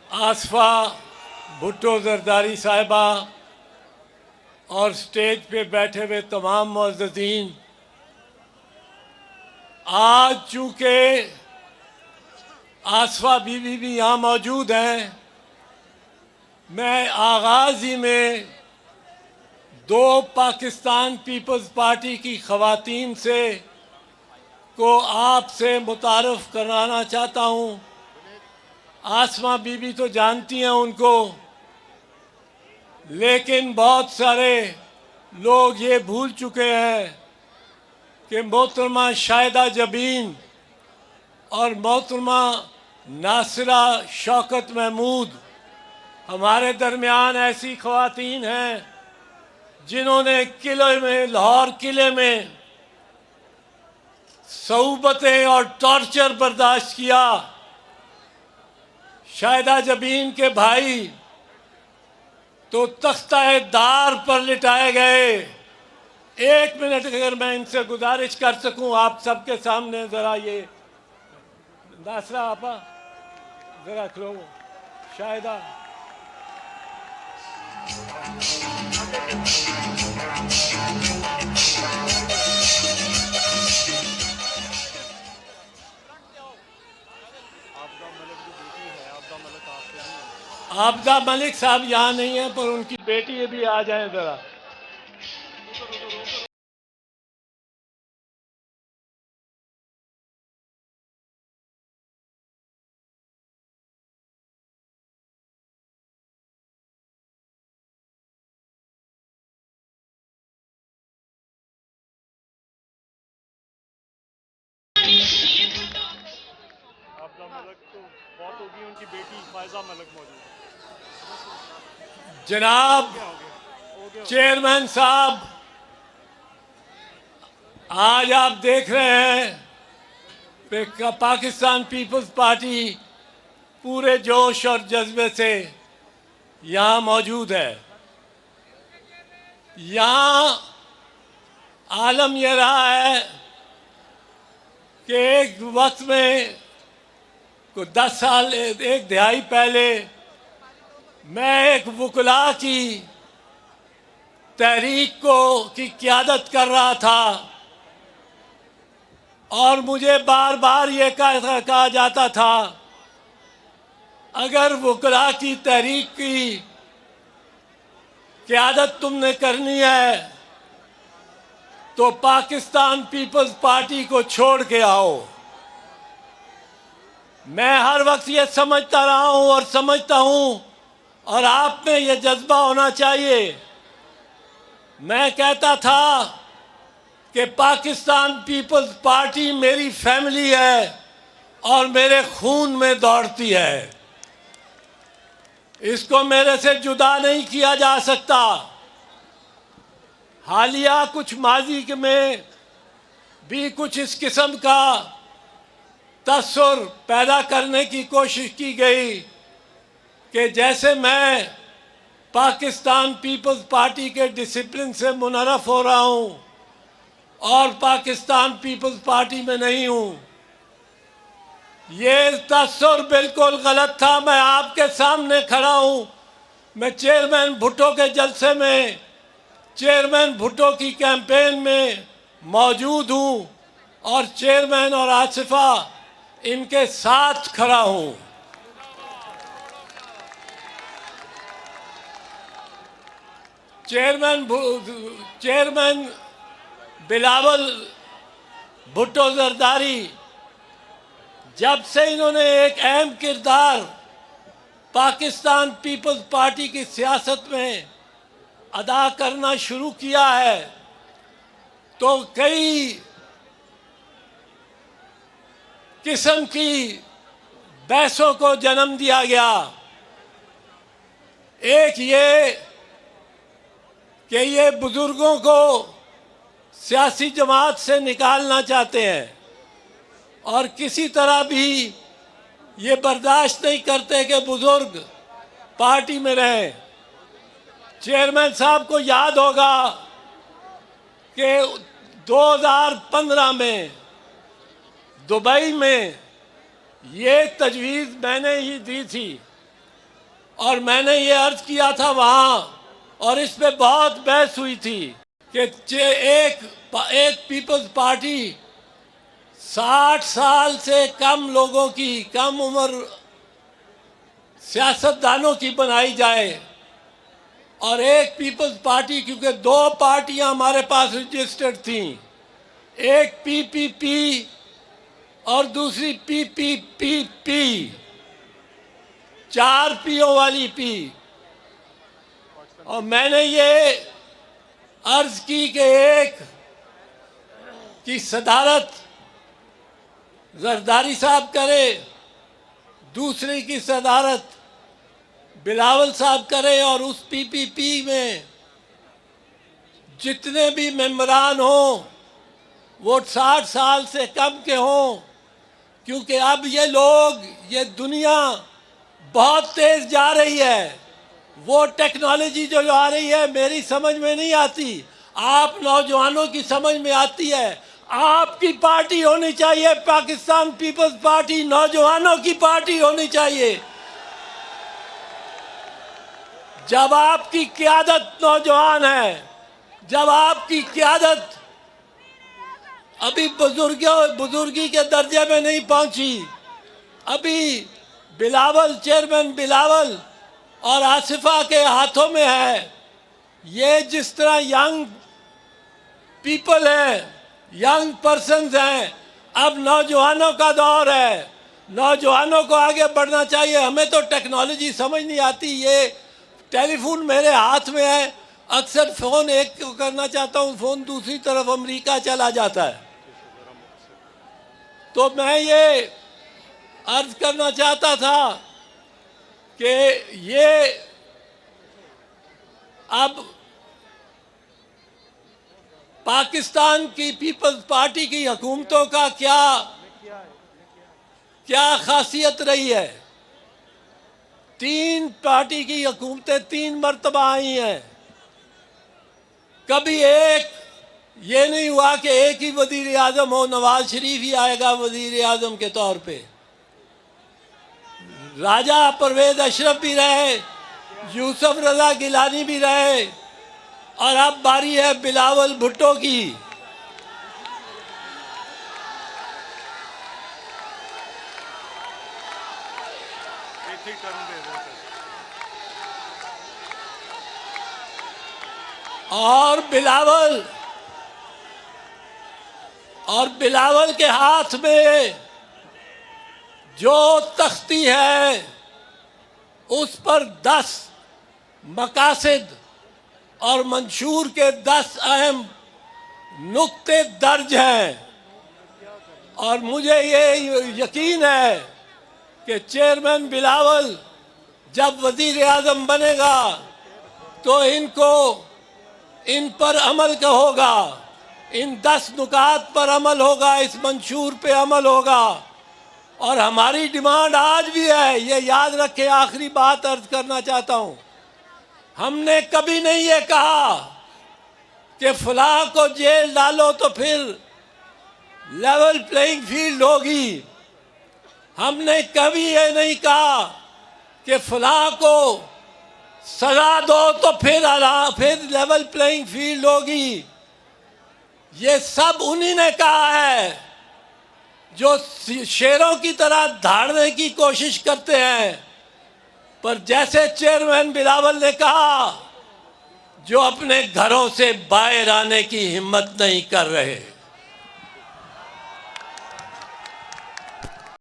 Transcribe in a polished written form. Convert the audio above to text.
आसफा भुट्टो जरदारी साहिबा और स्टेज पे बैठे हुए तमाम मुअज़्ज़ज़ीन, आज चूँकि आसफा बीवी भी यहाँ मौजूद हैं, मैं आगाज़ ही में दो पाकिस्तान पीपल्स पार्टी की ख़वातीन से को आपसे मुतारफ़ कराना चाहता हूँ। आसमा बीबी तो जानती हैं उनको, लेकिन बहुत सारे लोग ये भूल चुके हैं कि मोहतरमा शाहिदा जबीन और मोहतरमा नासिरा शौकत महमूद हमारे दरमियान ऐसी ख़वातीन हैं जिन्होंने किले में, लाहौर किले में सऊबतें और टॉर्चर बर्दाश्त किया। शाहिदा जबीन के भाई तो तख्ता दार पर लिटाए गए। एक मिनट अगर मैं इनसे गुजारिश कर सकूं आप सबके सामने, ज़रा ये नासरा आपा ज़रा खलो, शाहिदा आबदा मलिक साहब यहाँ नहीं है, पर उनकी बेटी भी आ जाए ज़रा। आबदा मलिक तो बहुत होगी, उनकी बेटी फायजा मलिक मौजूद है। जनाब चेयरमैन साहब, आज आप देख रहे हैं कि पाकिस्तान पीपल्स पार्टी पूरे जोश और जज्बे से यहाँ मौजूद है। यहाँ आलम यह रहा है कि एक वक्त में को 10 साल, एक दिहाई पहले मैं एक वकला की तहरीक की क़यादत कर रहा था और मुझे बार बार ये कहा जाता था, अगर वकला की तहरीक की क़यादत तुमने करनी है तो पाकिस्तान पीपल्स पार्टी को छोड़ के आओ। मैं हर वक्त ये समझता रहा हूँ और समझता हूँ, और आप में ये जज्बा होना चाहिए। मैं कहता था कि पाकिस्तान पीपल्स पार्टी मेरी फैमिली है और मेरे खून में दौड़ती है, इसको मेरे से जुदा नहीं किया जा सकता। हालिया कुछ माजी में भी कुछ इस किस्म का तस्सुर पैदा करने की कोशिश की गई कि जैसे मैं पाकिस्तान पीपल्स पार्टी के डिसिप्लिन से मुनरफ हो रहा हूँ और पाकिस्तान पीपल्स पार्टी में नहीं हूँ। ये तस्सुर बिल्कुल गलत था। मैं आपके सामने खड़ा हूँ, मैं चेयरमैन भुट्टो के जलसे में, चेयरमैन भुट्टो की कैंपेन में मौजूद हूँ और चेयरमैन और आसिफा इनके साथ खड़ा हूँ। चेयरमैन बिलावल भुट्टो जरदारी, जब से इन्होंने एक अहम किरदार पाकिस्तान पीपल्स पार्टी की सियासत में अदा करना शुरू किया है, तो कई किस्म की बहसों को जन्म दिया गया। एक ये कि ये बुजुर्गों को सियासी जमात से निकालना चाहते हैं और किसी तरह भी ये बर्दाश्त नहीं करते कि बुजुर्ग पार्टी में रहें। चेयरमैन साहब को याद होगा कि 2015 में दुबई में ये तजवीज़ मैंने ही दी थी और मैंने ये अर्ज किया था वहाँ, और इस पे बहुत बहस हुई थी कि एक पीपल्स पार्टी 60 साल से कम लोगों की, कम उम्र सियासतदानों की बनाई जाए, और एक पीपल्स पार्टी, क्योंकि 2 पार्टियां हमारे पास रजिस्टर्ड थीं, एक पीपीपी और दूसरी पीपीपी, 4 पीओ वाली पी। और मैंने ये अर्ज की कि एक की सदारत जरदारी साहब करे, दूसरे की सदारत बिलावल साहब करे, और उस पीपीपी में जितने भी मेंबरान हों वो 60 साल से कम के हों, क्योंकि अब ये लोग, ये दुनिया बहुत तेज जा रही है। वो टेक्नोलॉजी जो आ रही है मेरी समझ में नहीं आती, आप नौजवानों की समझ में आती है। आपकी पार्टी होनी चाहिए, पाकिस्तान पीपल्स पार्टी नौजवानों की पार्टी होनी चाहिए। जब आपकी क़यादत नौजवान है, जब आपकी क़यादत अभी बुजुर्गी के दर्जे में नहीं पहुंची, अभी बिलावल, चेयरमैन बिलावल और आसिफा के हाथों में है। ये जिस तरह यंग पीपल हैं, यंग पर्सन्स हैं, अब नौजवानों का दौर है, नौजवानों को आगे बढ़ना चाहिए। हमें तो टेक्नोलॉजी समझ नहीं आती, ये टेलीफोन मेरे हाथ में है, अक्सर फ़ोन एक को करना चाहता हूँ, फ़ोन दूसरी तरफ अमेरिका चला जाता है। तो मैं ये अर्ज करना चाहता था कि ये अब पाकिस्तान की पीपल्स पार्टी की हुकूमतों का क्या खासियत रही है। 3 पार्टी की हुकूमतें 3 मरतबा आई हैं। कभी एक ये नहीं हुआ कि एक ही वजीर आज़म हो, नवाज शरीफ ही आएगा वजीर आज़म के तौर पे। राजा परवेज अशरफ भी रहे, यूसुफ रजा गिलानी भी रहे, और अब बारी है बिलावल भुट्टो की। और बिलावल के हाथ में जो तख्ती है उस पर 10 मकासद और मंशूर के 10 अहम नुक्ते दर्ज हैं। और मुझे ये यकीन है कि चेयरमैन बिलावल जब वजीर आज़म बनेगा तो इन पर अमल का होगा, इन 10 नुकात पर अमल होगा, इस मंशूर पे अमल होगा। और हमारी डिमांड आज भी है, ये याद रखें, आखिरी बात अर्ज करना चाहता हूँ, हमने कभी नहीं ये कहा कि फलां को जेल डालो तो फिर लेवल प्लेइंग फील्ड होगी। हमने कभी ये नहीं कहा कि फलां को सजा दो तो फिर लेवल प्लेइंग फील्ड होगी। ये सब उन्हीं ने कहा है जो शेरों की तरह धाड़ने की कोशिश करते हैं, पर जैसे चेयरमैन बिलावल ने कहा, जो अपने घरों से बाहर आने की हिम्मत नहीं कर रहे।